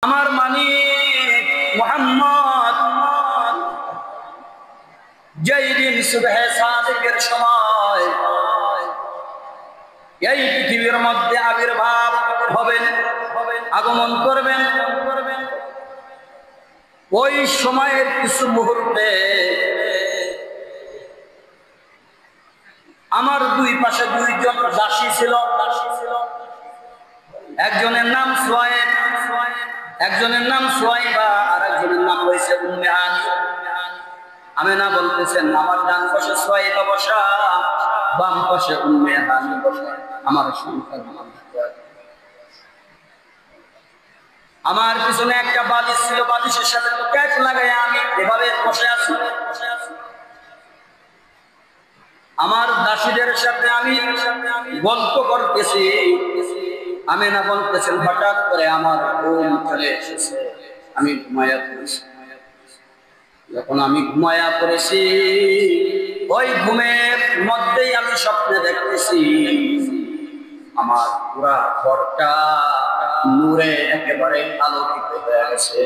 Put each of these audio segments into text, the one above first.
আমার মালিক মুহাম্মদ যেই দিন সুবহে সাদিকের সময় এই পৃথিবীর মধ্যে আবির্ভাব হবেন, আগমন করবেন, ওই সময়ের কিছু মুহূর্তে আমার দুই পাশে দুইজন দাসী ছিল। একজনের নাম সুয়াইব, একজনের নাম সুয়াইবা, আর একজনের নাম হয়েছে উম্মে হানি। আমেনা বলতেছেন আমার ডান পাশে সুয়াইবা বসা, বাম পাশে উম্মে হানি বসা। আমার সন্তান আমার পিছনে একটা বালিশ ছিল, বালিশের সাথে ক্যাচ লাগাই আমি এভাবে বসে আছি। আমার দাসীদের সাথে আমি গল্প করতেছি। আমেনা বলতেছেন হঠাৎ করে আমার ঘুম চলে এসেছে, আমি ঘুমায়া পড়েছি। যখন আমি ঘুমায়া পড়েছি, ওই ঘুমের মধ্যেই আমি স্বপ্নে দেখতেছি আমার পুরা ঘরটা নূরে একেবারে আলোকিত হয়ে গেছে।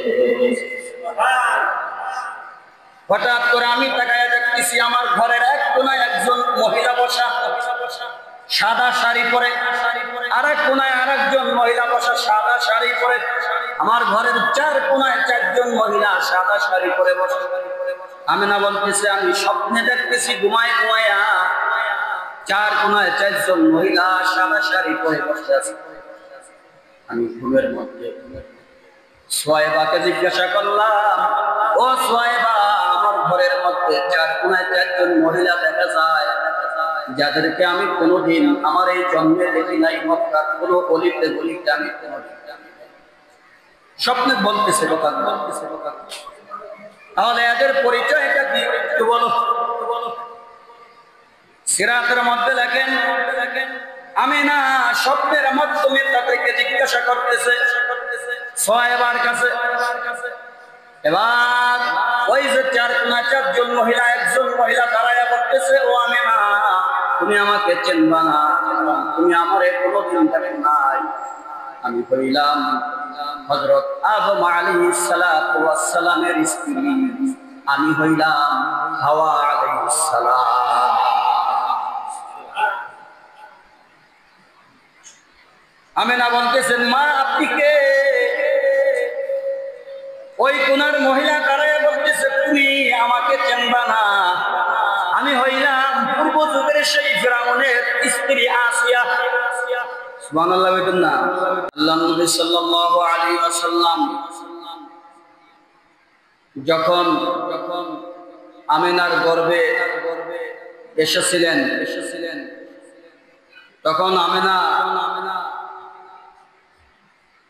হঠাৎ করে আমি তাকায়া দেখতেছি আমার ঘরের এক কোনায় একজন মহিলা বসা, সাদা শাড়ি পরে, আর এক কোনায় আর একজন মহিলা বসা, সাদা শাড়ি পরে। আমার ঘরের চার কোনায় চারজন মহিলা সাদা শাড়ি পরে বসে। আমেনা বলতেছে আমি স্বপ্নে দেখতেছি ঘুমায় ঘুমায়া চার কোনায় চারজন মহিলা সাদা শাড়ি পরে বসে আছে। আমি ঘুমের মধ্যে সুয়াইবাকে জিজ্ঞাসা করলাম, ও সুয়াইবা, আমার ঘরের মধ্যে চার কোনায় চারজন মহিলা দেখা যায়, যাদেরকে আমি কোনোদিন আমার এই জন্মে দেখি নাই, মক্কার কোনো গলিতে গলিতে আমি কোনোদিন স্বপ্নে বলতেছে কথা, বলতেছে কথা। তাহলে এদের পরিচয়টা কি একটু বলো। সিরাতের মধ্যে লেখেন আমেনা স্বপ্নের মাধ্যমে তাদেরকে জিজ্ঞাসা করতেছে সুয়াইবার কাছে। এবার ওই যে চার কোনায় চারজন মহিলা, একজন মহিলা দাঁড়ায়া বলতেছে, ও আমেনা, তুমি আমাকে চেনবা না, তুমি আমারে কোনোদিন দেখো নাই। আমি হইলাম হযরত আদম আলাইহিস সালাতু ওয়াস সালামের স্ত্রী, আমি হইলাম হাওয়া আলাইহিস সালাম। আমেনা বলতেছেন, মা আপনি কে? ওই কোনার মহিলা দাঁড়ায় বলতেছে, তুমি আমাকে চেনবা না, আমি হইলাম পূর্ব যুগের সেই ফিরআউনের স্ত্রী আসিয়া। সুবহানাল্লাহ বলেন না। আল্লাহ নবী সাল্লাল্লাহু আলাইহি ওয়াসাল্লাম যখন আমেনার গর্ভে এসেছিলেন, তখন আমেনা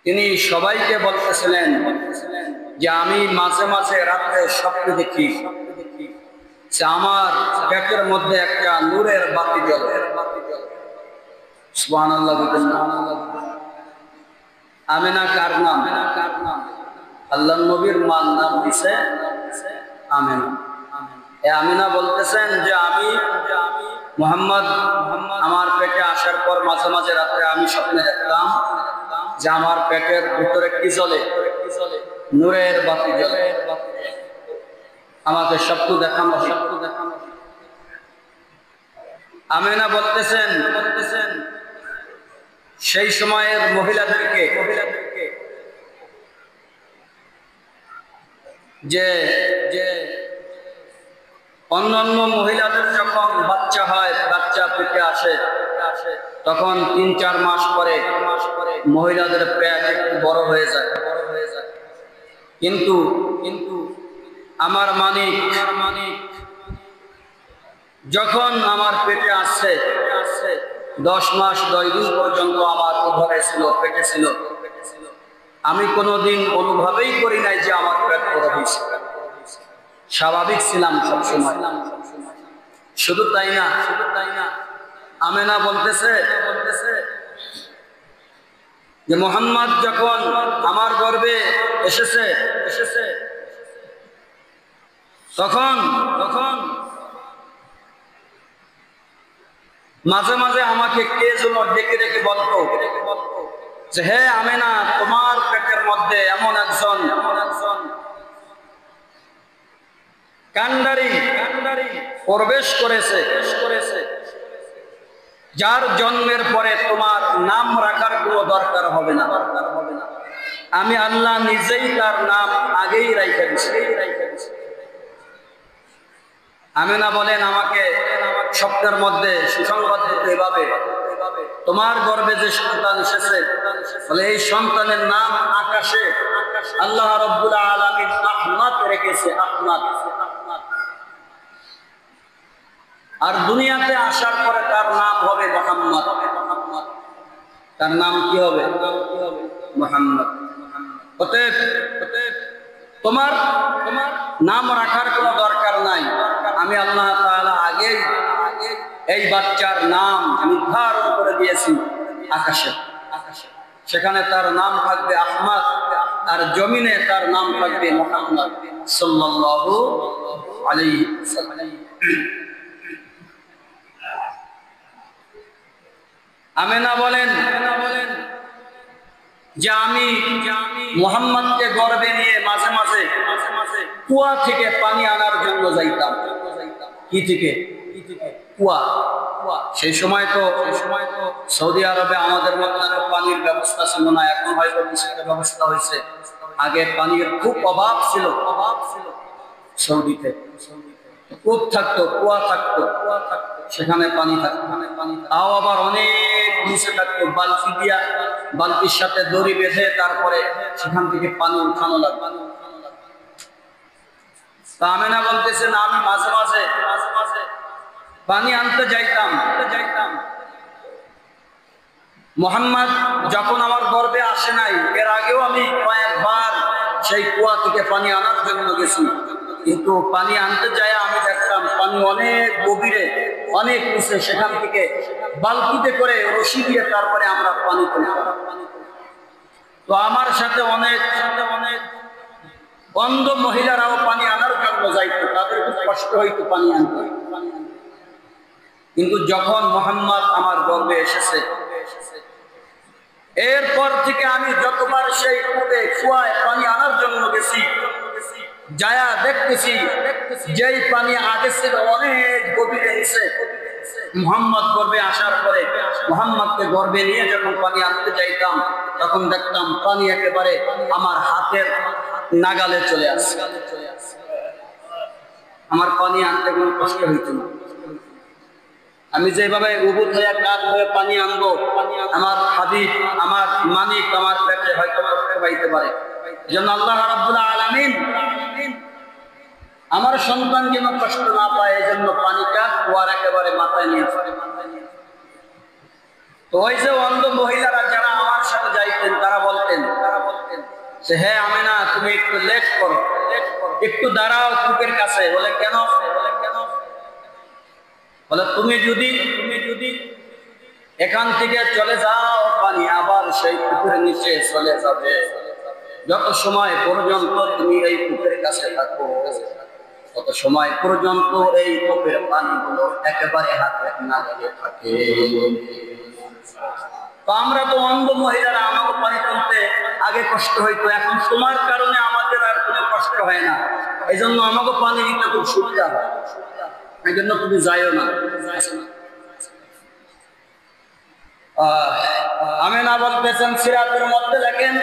তিনি সবাইকে বলতেছিলেন যে আমি মাঝে মাঝে রাত্রে স্বপ্ন দেখি যে আমার পেটের মধ্যে একটা নূরের বাতি জ্বলে। সুবহানাল্লাহ বলেন না। আমেনা কার নাম? আল্লাহর নবীর মার নাম দিছে আমেনা। আমেনা বলতেছেন যে আমি মুহাম্মদ আমার পেটে আসার পর মাঝে মাঝে রাত্রে আমি স্বপ্নে দেখতাম যে আমার পেটের ভিতরে কি জ্বলে? নূরের বাতি জ্বলে। আমাকে স্বপ্ন দেখানো। আমেনা বলতেছেন সেই সময়ের মহিলাদেরকে যে অন্যান্য মহিলাদের যখন বাচ্চা হয়, বাচ্চা পেটে আসে, তখন ৩-৪ মাস পরে মহিলাদের পেট একটু বড় হয়ে যায়। কিন্তু আমার মালিক যখন আমার পেটে আসছে 10 মাস 10 দিন পর্যন্ত আমার উদরে ছিল, পেটে ছিল, আমি কোনোদিন অনুভবই করি নাই যে আমার পেট বড় হয়েছে। স্বাভাবিক ছিলাম সবসময়। শুধু তাই না, আমেনা বলতেছে যে মুহাম্মদ যখন আমার গর্ভে এসেছে তখন মাঝে মাঝে আমাকে কে যেন ডেকে ডেকে বলতো যে হে আমেনা, তোমার পেটের মধ্যে এমন একজন কান্ডারি প্রবেশ করেছে, যার জন্মের পরে তোমার নাম রাখার কোনো দরকার হবে না। আমি আল্লাহ নিজেই তার নাম আগেই রাইখা দিছি। আমেনা বলেন, আমাকে স্বপ্নের মধ্যে সুসংবাদ দিতে এভাবে, তোমার গর্ভে যে সন্তান এসেছে, বলে এই সন্তানের নাম আকাশে আল্লাহ রাব্বুল আলামিন আহমদ রেখেছে, আহমদ। আর দুনিয়াতে আসার পরে তার নাম হবে মুহাম্মদ। তার নাম কি হবে? মুহাম্মদ। অতএব তোমার নাম রাখার কোনো দরকার নাই। আমি আল্লাহ তাআলা আগেই এই বাচ্চার নাম নির্ধারণ করে দিয়েছি আকাশে। সেখানে তার নাম থাকবে আহমদ, আর জমিনে তার নাম থাকবে মুহাম্মদ সাল্লাল্লাহু আলাইহি ওয়াসাল্লাম। আমেনা বলেন যে আমি মুহাম্মদকে গর্ভে নিয়ে মাঝে মাঝে কুয়া থেকে পানি আনার জন্য যাইতাম। কি থেকে? কুয়া। সেই সময় তো সৌদি আরবে আমাদের মতো পানির ব্যবস্থা ছিল না, এখন হয়তো কিছুটা ব্যবস্থা হয়েছে। আগে পানির খুব অভাব ছিল সৌদিতে। কূপ থাকতো, কুয়া থাকতো, সেখানে পানি থাকতো। তাও আবার অনেক নিচে থাকতো, বালতির সাথে দড়ি বেঁধে তারপরে সেখান থেকে পানি উঠানো লাগতো। তা আমেনা বলতেছেন, আমি মাঝে মাঝে পানি আনতে যাইতাম। মুহাম্মদ যখন আমার গর্ভে আসে নাই, এর আগেও আমি কয়েকবার সেই কুয়া থেকে পানি আনার জন্য গেছি, কিন্তু পানি আনতে যায় আমি দেখতাম পানি অনেক গভীরে, অনেক নিচে। সেখান থেকে বালতিতে করে রশি দিয়ে তারপরে আমরা পানি তুলতাম। তো আমার সাথে অনেক অন্ধ মহিলারাও পানি আনার জন্য যাইতো, তাদের খুব কষ্ট হইতো পানি আনতে। কিন্তু যখন মুহাম্মদ আমার গর্ভে এসেছে, এরপর থেকে আমি যতবার সেই কূপে কুয়ায় পানি আনার জন্য গেছি, যায়া দেখতেছি যেই পানি আগে ছিল অনেক গভীরে নিচে, মুহাম্মদ গর্ভে আসার পরে মুহাম্মদকে গর্ভে নিয়ে যখন পানি আনতে যাইতাম, তখন দেখতাম পানি একেবারে আমার হাতের নাগালে চলে আসছে। আমার পানি আনতে কোনো কষ্ট হইত না। আমি যেভাবে উবুত হয়ে কাত হয়ে পানি আনবো, আমার হাবিব, আমার মালিক আমার পেটে হয়তো কষ্ট পাইতে পারে। এজন্য আল্লাহ রাব্বুল আলামিন আমার সন্তান যেন কষ্ট না পায়, এই জন্য পানিটা কুয়ার একেবারে মাথায় নিয়ে আসে। তো ওই যে অন্ধ মহিলারা যারা আমার সাথে যাইতেন, তারা বলতেন যে হে আমেনা, তুমি একটু লেট করো, একটু দাঁড়াও কূপের কাছে। বলে কেন? বলে তুমি যদি এখান থেকে চলে যাও, পানি আবার সেই কূপের নিচে চলে যাবে। যত সময় পর্যন্ত তুমি এই কূপের কাছে থাকো, তত সময় পর্যন্ত এই কূপের পানিগুলো একেবারে হাতে না লেগে থাকে। তো আমরা তো অন্ধ মহিলারা, আমাকে পানি তুলতে আগে কষ্ট হইতো, এখন তোমার কারণে আমাদের আর কোনো কষ্ট হয় না। এই জন্য আমাকে পানি নিতে খুব সুবিধা হয়। এই জন্য তুমি যাইও না। আমেনা বলতেছেন, সিরাতের মধ্যে দেখেন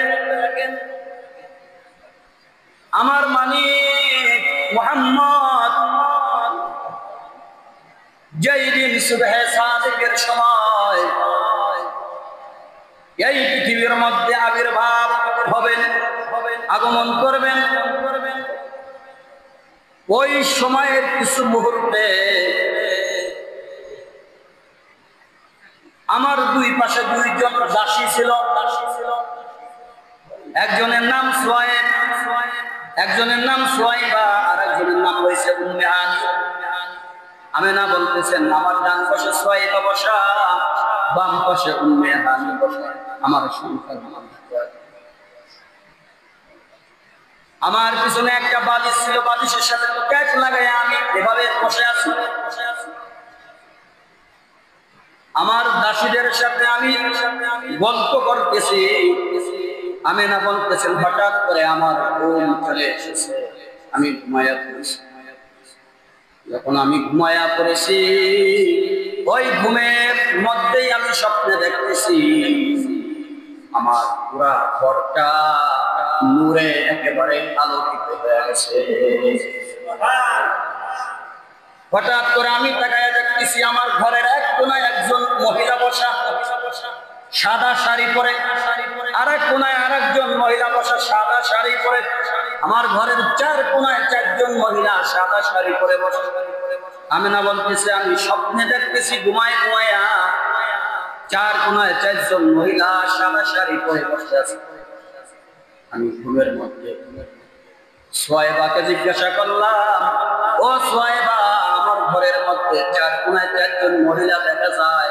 আমার মালিক মুহাম্মদ যেই দিন সুবহে সাদিকের সময় এই পৃথিবীর মধ্যে আবির্ভাব হবেন, আগমন করবেন, ওই সময়ের কিছু মুহূর্তে আমার দুই পাশে দুইজন দাসী ছিল। একজনের নাম সুয়াইব, একজনের নাম সুয়াইবা, আর একজনের নাম হয়েছে উম্মে হানি। আমেনা বলতেছেন, আমার ডান পাশে সুয়াইবা বসা, বাম পাশে উম্মে হানি বসা, আমার সন্তান। আমার পিছনে একটা বালিশ ছিল, বালিশের সাথে তো ক্যাচ লাগাই আমি এভাবে বসে আছি। আমার দাসীদের সাথে আমি গল্প করতেছি। আমেনা বলতেছেন হঠাৎ করে আমার ঘুম চলে এসেছে, আমি ঘুমায়া পড়েছি। যখন আমি ঘুমায়া পড়েছি, ওই ঘুমের মধ্যেই আমি স্বপ্নে দেখতেছি আমার পুরা ঘরটা নূরে একেবারে আলোকিত হয়ে গেছে। হঠাৎ করে আমি তাকায়া দেখতেছি আমার ঘরের এক কোনায় একজন মহিলা বসা, সাদা শাড়ি পরে, আর এক কোনায় আর একজন মহিলা বসা সাদা শাড়ি পরে। আমার ঘরের চার কোনায় চারজন মহিলা সাদা শাড়ি পরে বসে। আমেনা বলতেছে আমি স্বপ্নে দেখতেছি ঘুমায় ঘুমায়া চার কোনায় চারজন মহিলা সাদা শাড়ি পরে বসে আছে। আমি ঘুমের মধ্যে সোয়েবাকে জিজ্ঞাসা করলাম, ও সোয়েবা, আমার ঘরের মধ্যে চার কোনায় চারজন মহিলা দেখা যায়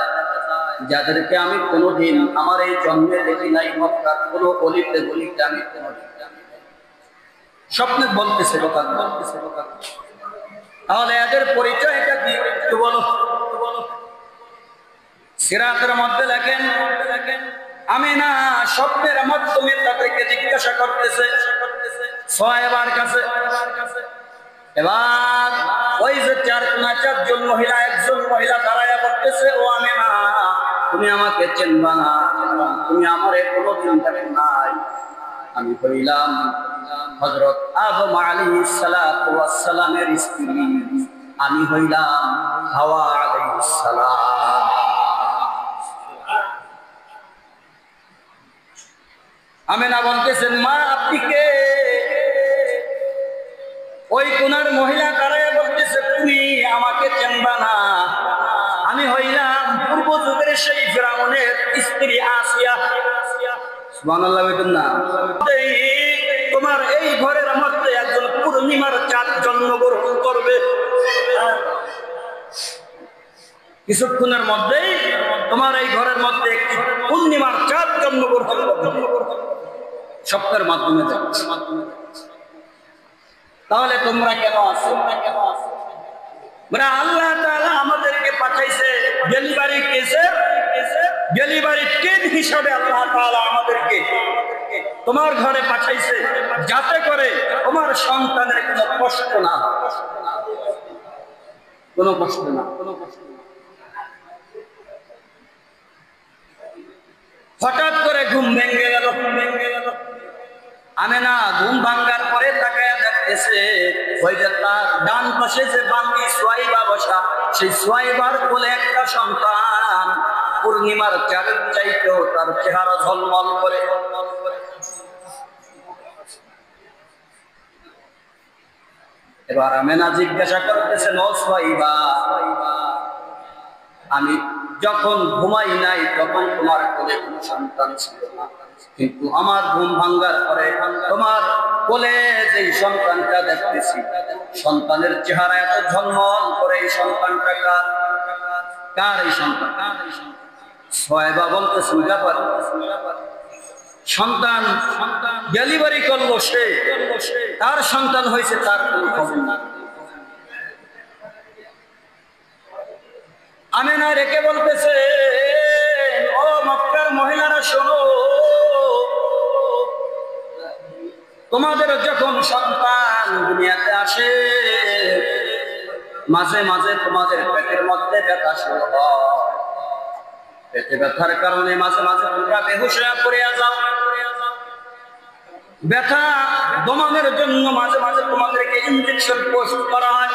যাদেরকে আমি কোনোদিন আমার এই জন্মে দেখি নাই, মক্কার কোনো গলিতে গলিতে আমি কোনোদিন স্বপ্নে বলতেছে কথা। তাহলে এদের পরিচয়টা কি একটু বলো। সিরাতের মধ্যে লেখেন আমেনা স্বপ্নের মাধ্যমে তাদেরকে জিজ্ঞাসা করতেছে সোয়েবার কাছে। এবার ওই যে চারজন মহিলা, একজন মহিলা দাঁড়ায়া বলতেছে, ও আমেনা, তুমি আমাকে চেনবা না, তুমি আমারে কোনোদিন দেখো নাই। আমি হইলাম হযরত আদম আলাইহিস সালাতু ওয়াস সালামের স্ত্রী, আমি হইলাম হাওয়া আলাইহিস সালাম। আমেনা বলতেছেন, মা আপনি কে? ওই কোনার মহিলা দাঁড়ায় বলতেছে, তুমি আমাকে চেনবা না, আমি হইলাম পূর্ব যুগের সেই ফিরাউনের স্ত্রী আসিয়া। সুবহানাল্লাহ বলেন না? তোমার এই ঘরের মধ্যে একজন পূর্ণিমার চাঁদ জন্মগ্রহণ করবে। কিছুক্ষণের মধ্যেই তোমার এই ঘরের মধ্যে একটি পূর্ণিমার চাঁদ জন্মগ্রহণ করবে, স্বপ্নের মাধ্যমে যাচ্ছে। তাহলে তোমরা কেন আছো? আল্লাহ তাআলা আমাদেরকে পাঠাইছে ডেলিভারি টিম হিসাবে। আল্লাহ তাআলা আমাদেরকে তোমার ঘরে পাঠাইছে যাতে করে তোমার সন্তানের কোনো কষ্ট না হয়, কোনো কষ্ট না। হঠাৎ করে ঘুম ভেঙে গেল। আমেনা ঘুম ভাঙ্গার পরে তাকায়া দেখতেছে ওই যে তার ডান পাশে যে বান্দি সোয়াইবা বসা, সেই সোয়াইবার কোলে একটা সন্তান পূর্ণিমার চাঁদের চাইতেও তার চেহারা ঝলমল করে। এবার আমেনা জিজ্ঞাসা করতেছে, ও সোয়াইবা, আমি যখন ঘুমাই নাই তখন তোমার কোলে কোনো সন্তান ছিল না, কিন্তু আমার ঘুম ভাঙ্গার পরে তোমার কোলে যে সন্তানটা দেখতেছি, সন্তানের চেহারা এত ঝলমল করে, এই সন্তানটা কার? এই সন্তান সোয়েবা বলতেছে, সন্তান ডেলিভারি করলো সে, তার সন্তান হয়েছে, তার কোনো খবর না। আমেনা রেখে বলতেছে, ও মক্কার মহিলারা শোনো, তোমাদের যখন সন্তান দুনিয়াতে আসে, মাঝে মাঝে তোমাদের পেটের মধ্যে ব্যথা শুরু হয়। পেটে ব্যথার কারণে মাঝে মাঝে তোমরা বেহুশ হয়ে পড়ে যাও। ব্যথা দমানোর জন্য মাঝে মাঝে তোমাদেরকে ইনজেকশন পোস্ট করা হয়।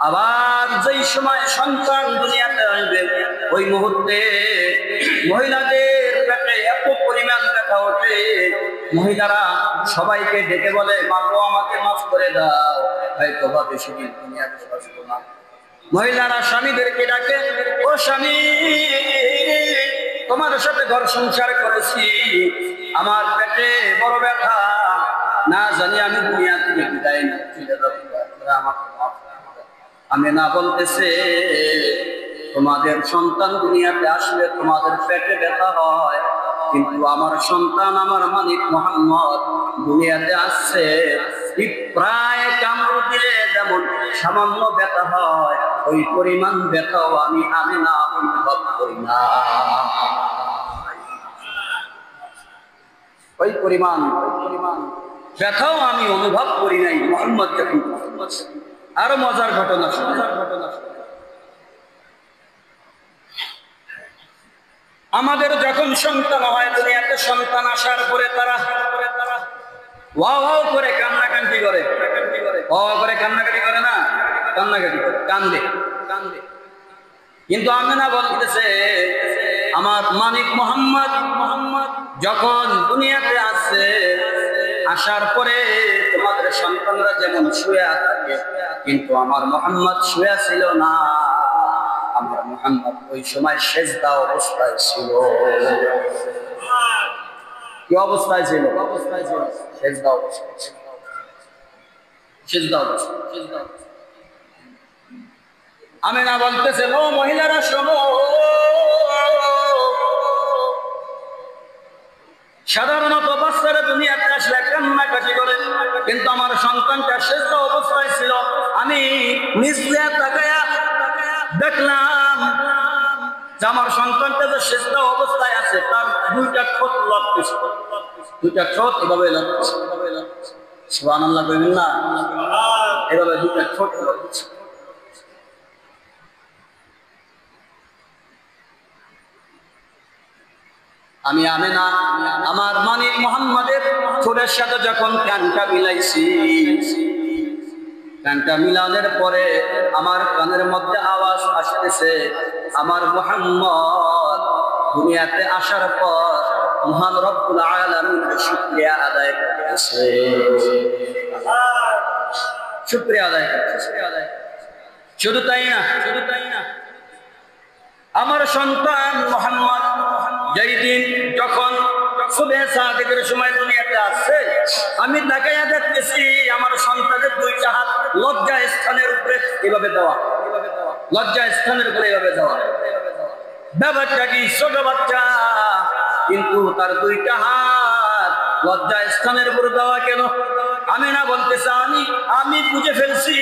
আবার যেই সময় সন্তান দুনিয়াতে আসবে, ওই মুহূর্তে মহিলাদের পেটে এত পরিমাণ ব্যথা ওঠে, মহিলারা সবাইকে ডেকে বলে, মা গো, আমাকে মাফ করে দাও, হয়তো বা বেশি দিন দুনিয়াতে বাঁচবো না। মহিলারা স্বামীদেরকে ডাকে, ও স্বামী, তোমার সাথে ঘর সংসার করেছি, আমার পেটে বড় ব্যথা, না জানি আমি দুনিয়া থেকে বিদায় না চলে যাবো, আমাকে মাফ। আমেনা বলতেছে, তোমাদের সন্তান দুনিয়াতে আসলে তোমাদের পেটে ব্যথা হয়, কিন্তু আমার সন্তান, আমার মালিক মুহাম্মদ দুনিয়াতে আসছে প্রায় কামড় দিলে যেমন সামান্য ব্যথা হয়, ওই পরিমাণ ব্যথাও আমি আমিনা অনুভব করি না। ওই পরিমাণ ব্যথাও আমি অনুভব করি নাই মুহাম্মদ যখন। আরো মজার ঘটনা আমাদের যখন সন্তান হয় দুনিয়াতে, সন্তান আসার পরে তারা ওয়াও ওয়াও করে কান্নাকাটি করে, কান্নাকাটি করে না, কান্নাকাটি করে, কান্দে। কিন্তু আমিনা বলতেছে আমার মানিক মোহাম্মদ যখন দুনিয়াতে আসছে, আসার পরে তোমাদের সন্তানরা যেমন শুয়ে থাকে, কিন্তু আমার মোহাম্মদ শুয়ে ছিল না। আমার মোহাম্মদ ওই সময় সেজদা অবস্থায় ছিল। কি অবস্থায় ছিল? সেজদা অবস্থায় ছিল। আমিনা বলতেছেন, ও মহিলারা শোনো, সাধারণত বাচ্চারা দুনিয়াতে আসলে কান্নাকাটি করে, কিন্তু আমার সন্তানটা সেজদা অবস্থায় ছিল। আমি নিজে তাকায়া দেখলাম যে আমার সন্তানটা যে সেজদা অবস্থায় আছে, তার দুইটা ঠোঁট লড়তেছে, দুইটা ঠোঁট এভাবে লড়তেছে। সুবহানাল্লাহ বলবেন না? এভাবে দুইটা ঠোঁট লড়তেছে। আমি আমিনা আমার মানিক মুহাম্মাদের ঠোঁটের সাথে যখন কানটা মিলাইছি, কানটা মিলানোর পরে আমার কানের মধ্যে আওয়াজ আসতেছে, আমার মুহাম্মদ দুনিয়াতে আসার পর মহান রব্বুল আলামিনের শুকরিয়া আদায় করতেছে, শুকরিয়া আদায় করতেছে। শুধু তাই না, আমার সন্তান মুহাম্মদ যেই দিন যখন সুবহে সাদিকের সময় দুনিয়াতে আসছে, আমি তাকাইয়া দেখতেছি আমার সন্তানের দুইটা হাত লজ্জা স্থানের উপরে এভাবে দেওয়া, লজ্জা স্থানের উপরে এভাবে দেওয়া। ব্যাপারটা কি? ছোট বাচ্চা, কিন্তু তার দুইটা হাত লজ্জা স্থানের উপরে দেওয়া কেন? আমিনা বলতেছে, আমি বুঝে ফেলছি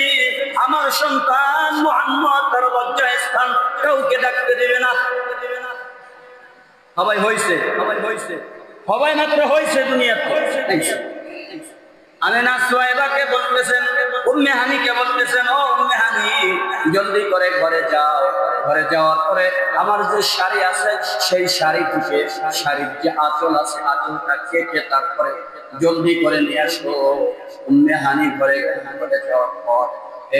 আমার সন্তান মুহাম্মদ তার লজ্জা স্থান কাউকে ডাকতে দেবে না। সবাই হয়েছে সবাই মাত্র হয়েছে দুনিয়াতে। আমিনা সুহাইবাকে বলতেছেন, উম্মে হানিকে বলতেছেন, ও উম্মে হানি জলদি করে ঘরে যাও। ঘরে যাওয়ার পরে আমার যে শাড়ি আছে সেই শাড়ি থেকে শাড়ির যে আঁচল আছে আঁচলটা কেটে তারপরে জলদি করে নিয়ে আসো। উম্মে হানি ঘরে যাওয়ার পর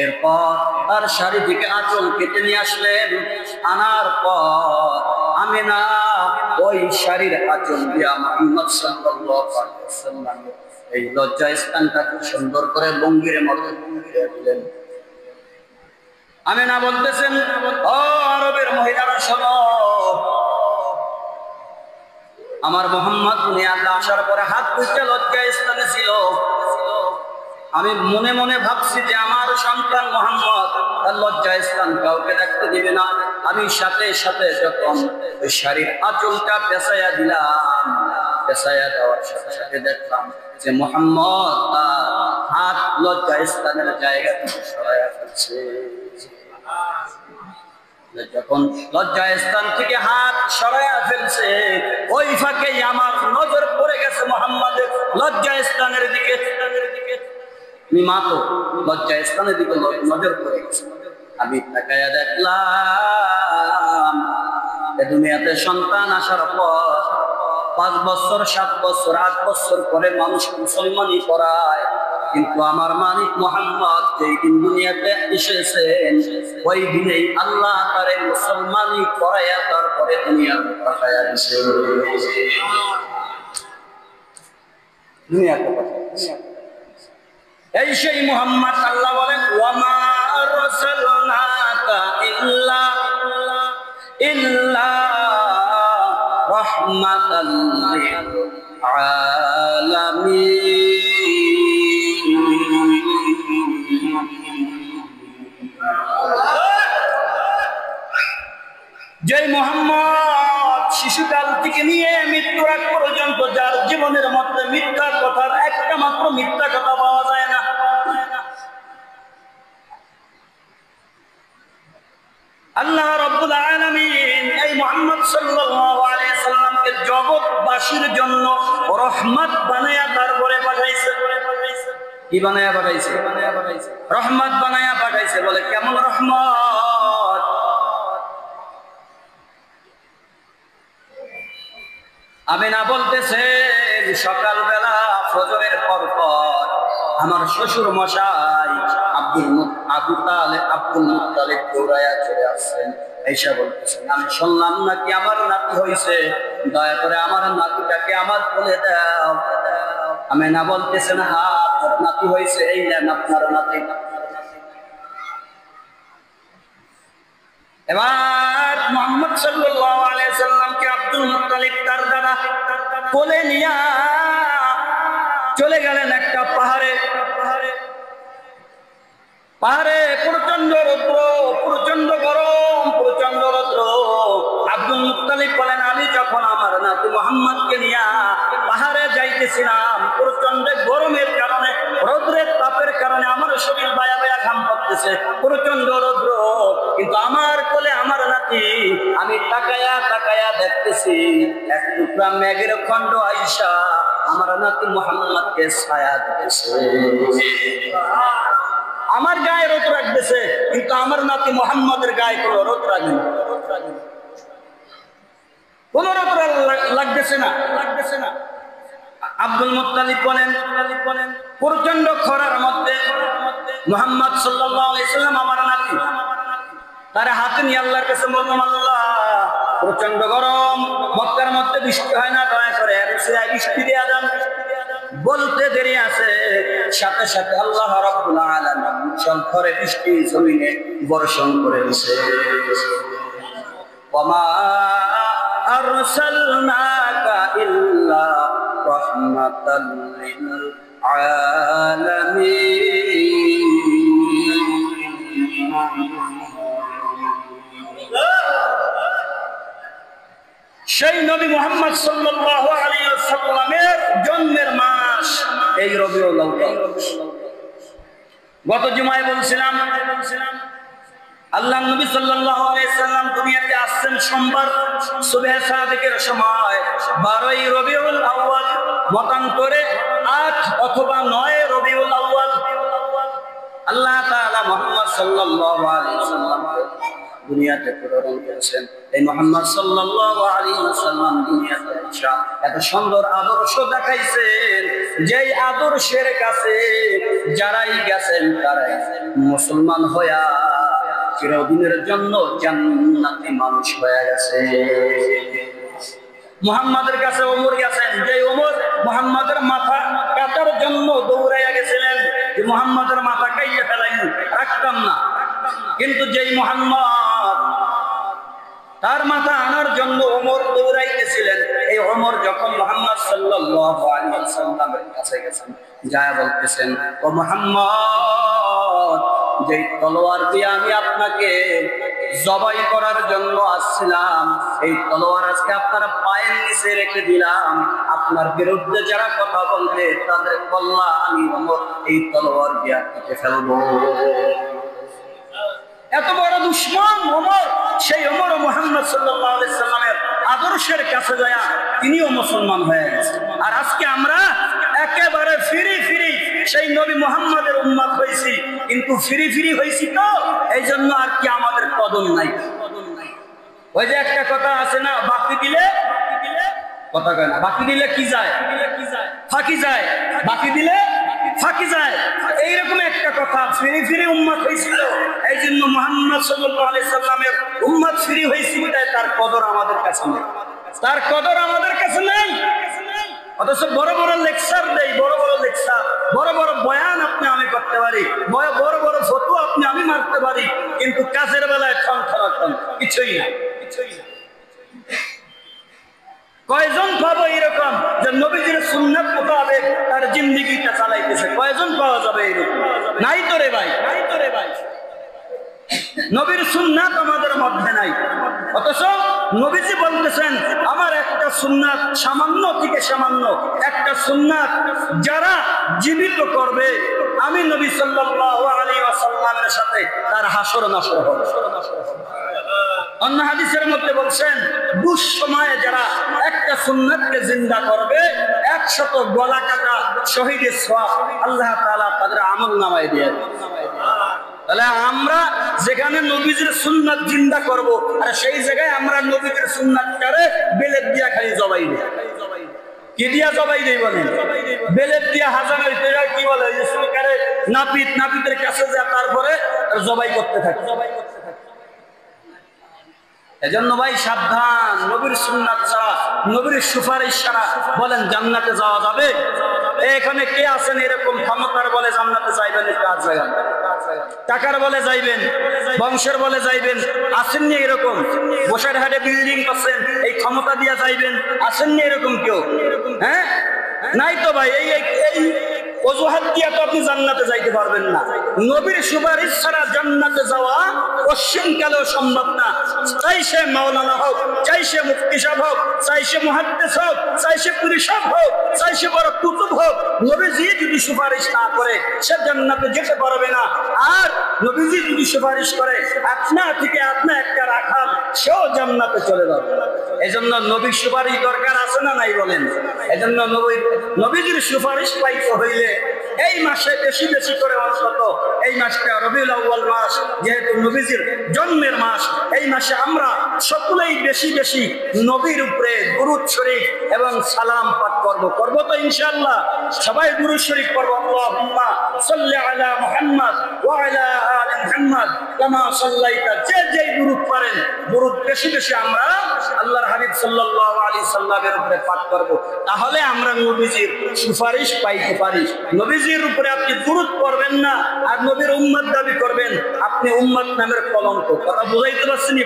এরপর তার শাড়ি থেকে আঁচল কেটে নিয়ে আসলেন। আনার পর আমিনা ওই শাড়ির আঁচল দিয়া মুহাম্মদ সাল্লাল্লাহু আলাইহি ওয়াসাল্লাম এই লজ্জা স্থানটাকে সুন্দর করে লুঙ্গির মতো ঘুরিয়ে দিলেন। আমিনা বলতেছেন, ও আরবের মহিলারা শোনো, আমার মুহাম্মদ দুনিয়াতে আসার পরে হাত দুইটা লজ্জা স্থানে ছিল। আমি মনে মনে ভাবছি যে আমার সন্তান মুহাম্মদ তার লজ্জা স্থান কাউকে দেখতে দিবে না। আমি সাথে সাথে যখন ওই শাড়ির আঁচলটা পেঁচাইয়া দিলাম, পেঁচাইয়া দেওয়ার সাথে সাথে দেখলাম যে মুহাম্মদ তার হাত লজ্জা স্থানের জায়গা থেকে সরাইয়া ফেলছে। যখন লজ্জা স্থান থেকে হাত সরাইয়া ফেলছে, ওই ফাঁকে আমার নজর পড়ে গেছে মুহাম্মদের লজ্জা স্থানের দিকে। আমি মাতো লজ্জা স্থানের দিকে নজর পড়ে গেছে। আমি তাকায়া দেখলাম দুনিয়াতে সন্তান আসার পর 5 বছর 7 বছর 8 বছর পরে মানুষ মুসলমানি করায়, কিন্তু আমার মানিক মুহাম্মদ যেই দিন দুনিয়াতে এসেছেন ওই দিনেই আল্লাহ তারে মুসলমানি করাইয়া তারপরে দুনিয়াতে পাঠাইয়া দিয়েছেন। দুনিয়াতে এই সেই মুহাম্মদ আল্লাহ বলেন, ওয়ামা আরসালনাকা ইল্লা রাহমাতাল লিল আলামিন। যে মুহাম্মদ শিশুকাল থেকে নিয়ে মৃত্যুর আগ পর্যন্ত যার জীবনের মধ্যে মিথ্যা কথার একটা মাত্র মিথ্যা কথা পাওয়া যায় না, রহমত বানায়া তারপরে পাঠাইছে। কি বানায়া পাঠাইছে? রহমত বানায়া পাঠাইছে। বলে কেমন রহমত? আমিনা বলতেছে সকালবেলা ফজরের পর আমার শ্বশুর মশাই আব্দুল মুত্তালিব দৌড়াইয়া চলে আসছেন। এসে বলতেছেন আমি শুনলাম নাকি আমার নাতি হয়েছে, দয়া করে আমার নাতিটাকে আমার কোলে দাও। আমিনা বলতেছেন হ্যাঁ আপনার নাতি হয়েছে, এই নেন আপনার নাতি। এবার মুহাম্মদ সাল্লাল্লাহু আলাইহি সাল্লামকে আব্দুল মুত্তালিব তার দাদা কোলে নিয়া চলে গেলেন একটা পাহাড়ে। প্রচন্ড রৌদ্র, প্রচন্ড গরম, প্রচন্ড রৌদ্র। আব্দুল মুত্তালিব বলেন আমি যখন আমার নাতি মুহাম্মদকে নিয়া পাহাড়ে যাইতেছিলাম, প্রচন্ড গরমের কারণে, রৌদ্রের তাপের কারণে আমার শরীর বায়া বায়া ঘাম পড়তেছে, প্রচন্ড রৌদ্র, কিন্তু আমার কোলে আমার নাতি। আমি তাকায়া তাকায়া দেখতেছি এক টুকরা মেঘের খণ্ড আইসা আমার নাতি মুহাম্মদকে ছায়া দিতেছে। আমার গায়ে রোদ রাখতেছে, কিন্তু আমার নাতি মুহাম্মদের গায়ে কোনো রোদ রাখেনি, কোন রোদ লাগতেছে না। আব্দুল মুত্তালিব বলেন প্রচন্ড খরার মধ্যে মুহাম্মদ সাল্লাল্লাহু আলাইহি সাল্লাম আমার নাতি তার হাতে নিয়ে আল্লাহর কাছে বললাম আল্লাহ প্রচন্ড গরম, মক্কার মধ্যে বৃষ্টি হয় না, দয়া করে বৃষ্টি দেয়া যান। বলতে দেরি আছে, সাথে সাথে আল্লাহ রাব্বুল আলামিন সংখরে বৃষ্টি জমিনে বর্ষণ করে দিয়েছে। ওয়ামা আরসালনাকা ইল্লা রাহমাতাল লিল আলামিন। সেই নবী মুহাম্মদ সাল্লাল্লাহু আলাইহি ওয়াসাল্লামের জন্মের মাস এই রবিউল আউয়াল। গত জুমায় বলছিলাম আল্লাহর নবী সাল্লাল্লাহু আলাইহি ওয়াসাল্লাম দুনিয়াতে আসছেন সোমবার সুবহে সাদিকের সময় 12ই রবিউল আউয়াল, মতান্তরে 8 অথবা 9 রবিউল আউয়াল। আল্লাহ তাআলা মুহাম্মদ সাল্লাল্লাহু আলাইহি ওয়াসাল্লাম দুনিয়াতে প্রেরণ করেছেন। এই মুহাম্মদ সাল্লাল্লাহু আলাইহি ওয়াসাল্লাম দুনিয়াতে এসে এত সুন্দর আদর্শ দেখাইছেন, যেই আদর্শের কাছে যারাই গেছেন তারাই মুসলমান হইয়া চিরদিনের জন্য জান্নাতি মানুষ হয়ে গেছে। মুহাম্মাদের কাছে ওমর গেছেন, যে ওমর মুহাম্মাদের মাথা কাটার জন্য দৌড়াইয়া গেছিলেন, যে মুহাম্মাদের মাথা কাইয়ে ফেলাইন রাখতাম না, কিন্তু যেই মুহাম্মদ তার মাথা আনার জন্য ওমর দৌড়াইতেছিলেন, এই ওমর যখন মুহাম্মদ সাল্লাল্লাহু আলাইহি ওয়াসাল্লামের কাছে গেছেন, যায় বলতেছেন ও মুহাম্মদ, যে তলোয়ার দিয়ে আমি আপনাকে জবাই করার জন্য আসছিলাম, এই তলোয়ার আজকে আপনার পায়ের নিচে রেখে দিলাম। আপনার বিরুদ্ধে যারা কথা বলবে তাদের কল্লা আমি ওমর এই তলোয়ার দিয়ে কেটে ফেলবো। এত বড় দুশমন ওমর, সেই ওমর মুহাম্মদ সাল্লাল্লাহু আলাইহি সাল্লামের আদর্শের কাছে যায় তিনিও মুসলমান হয়ে গেছেন। আর আজকে আমরা একেবারে ফিরি সেই নবী মুহাম্মদের উম্মত হইছি, কিন্তু ফিরি হইছি তো এই জন্য আর কি আমাদের কদর নাই। ওই যে একটা কথা আছে না, বাকি দিলে কথা কয় না, বাকি দিলে কি যায়, ফাঁকি যায়, বাকি দিলে ফাঁকি যায়, এইরকম একটা কথা। ফিরি উম্মত হয়েছিল, এই জন্য মুহাম্মদ সাল্লাল্লাহু আলাইহি সাল্লামের উম্মত ফিরি হয়েছিল, তার কদর আমাদের কাছে নেই, তার কদর আমাদের কাছে নেই। অথচ বড় বড় লেকচার দেই, বড় বড় লেকচার, বড় বড় বয়ান আপনি আমি করতে পারি, বড় বড় ফতোয়া আপনি আমি মারতে পারি, কিন্তু কাজের বেলায় ঠন কিছুই না। কয়জন পাবো এরকম যে নবীজির সুন্নাত মোতাবেক তার জিন্দেগিটা চালাইতেছে? কয়জন পাওয়া যাবে এরকম? নাই তো রে ভাই, নবীর সুন্নাত আমাদের মধ্যে নাই। অথচ নবীজি বলতেছেন আমার একটা সুন্নাত, সামান্য থেকে সামান্য একটা সুন্নাত যারা জীবিত করবে, আমি নবী সাল্লাল্লাহু আলাইহি ওয়াসাল্লামের সাথে তার হাসর নাসর হবে। অন্য হাদিসের মধ্যে বলছেন দুঃসময়ে যারা একটা সুন্নাতকে জিন্দা করবে 100 গলা কাটা শহীদের সওয়াব আল্লাহ তাআলা তাদের আমলনামায় দিয়ে দেন। তাহলে আমরা যেখানে নবীজির সুন্নাত জিন্দা করব আর সেই জায়গায় আমরা নবীজির সুন্নাতটারে বেলেত দিয়া খালি জবাই দেই। কি দিয়া জবাই দেই বলেন? বেলেত দিয়া হাজামের পেরা কি বলে যে সরকারে নাপিতের কাছে যা তারপরে জবাই করতে থাকে। এজন্য ভাই সাবধান, নবীর সুন্নাত ছাড়া নবীর সুপারিশ ছাড়া বলেন জান্নাতে যাওয়া যাবে? এখানে কে আছেন এরকম ক্ষমতার বলে জান্নাতে যাইবেন? কাজ জায়গা টাকার বলে যাইবেন, বংশের বলে যাইবেন, আসেননি এরকম? বসার হাটে বিল্ডিং করছেন, এই ক্ষমতা দিয়া যাইবেন, আসেননি এরকম কেউ? হ্যাঁ, নাই তো ভাই। এই অজুহাত দিয়া তো আপনি জান্নাতে যাইতে পারবেন না। নবীর সুপারিশ ছাড়া জান্নাতে যাওয়া অসীমকালেও সম্ভব না। চাই সে মাওলানা হোক, চাই সে মুফতি সাহেব হোক, চাই সে মুহাদ্দিস হোক, চাই সে পীর সাহেব হোক, চাই সে বড় কুতুব হোক, নবীজি যদি সুপারিশ না করে সে জান্নাতে যেতে পারবে না। আর নবীজি যদি সুপারিশ করে আপনা থেকে আপনা একটা রাখাল, সেও জান্নাতে চলে যাবে। এজন্য নবীর সুপারিশ দরকার আছে না নাই বলেন? এজন্য নবীজির সুপারিশ পাইতে হইলে এই মাসে বেশি বেশি করে, অন্তত এই মাসটা রবিউল আউয়াল মাস, যেহেতু নবীজির জন্মের মাস, এই মাসে আমরা সকলেই বেশি বেশি নবীর উপরে দুরূদ শরীফ এবং সালাম পাঠ করব তো ইনশাআল্লাহ। সবাই দুরূদ শরীফ পড়ব। আল্লাহুম্মা সাল্লি আলা মুহাম্মদ ওয়া আলা আলি মুহাম্মদ কামা সাল্লাইতা। যে দুরূদ পারেন দুরূদ বেশি বেশি আমরা আল্লাহর হাবিব সাল্লাল্লাহু আলাইহি সাল্লামের উপরে পাঠ করব। তাহলে আমরা নবীজির সুপারিশ পাইতে পারি। নবীজির উপরে আপনি দুরূদ পড়বেন না আর নবীর উম্মত দাবি করবেন, আপনি উম্মত নামের কলঙ্ক। কথা বুঝাইতে পারছেন?